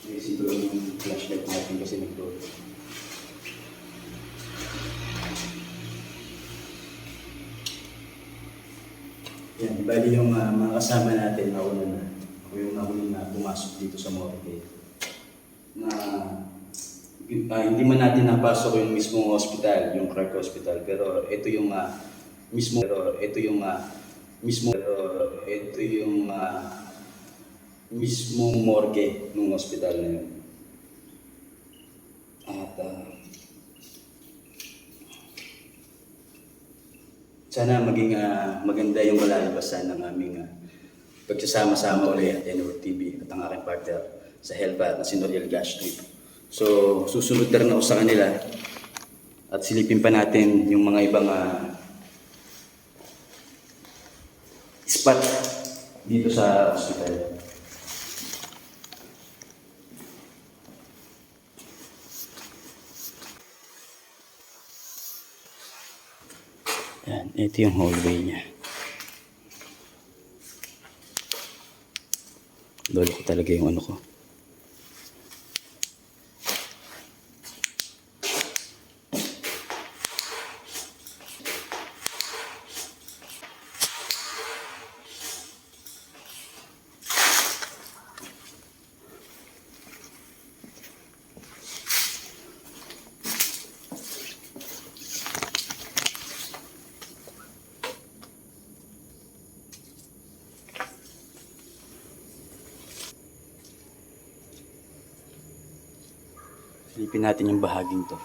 Ito lang yung flashlight natin kasi nagdoon. Yan, bali yung mga kasama natin na una na. Ako yung nahuli na pumasok dito sa morgue. Na hindi man natin napasok yung mismong hospital, yung Clark Hospital, pero ito yung mismong morgue ng hospital na yun. At sana maging maganda yung malalabasan ng aming pagsasama-sama ulit at NWORD TV at ang aking partner sa Hellbat na si Noriel Gastrip. So, susunod na rin ako sa kanila at silipin pa natin yung mga ibang spot dito sa hospital. Yan, ito yung hallway niya. Lolo ko talaga yung ano ko. Silipin natin yung bahaging to.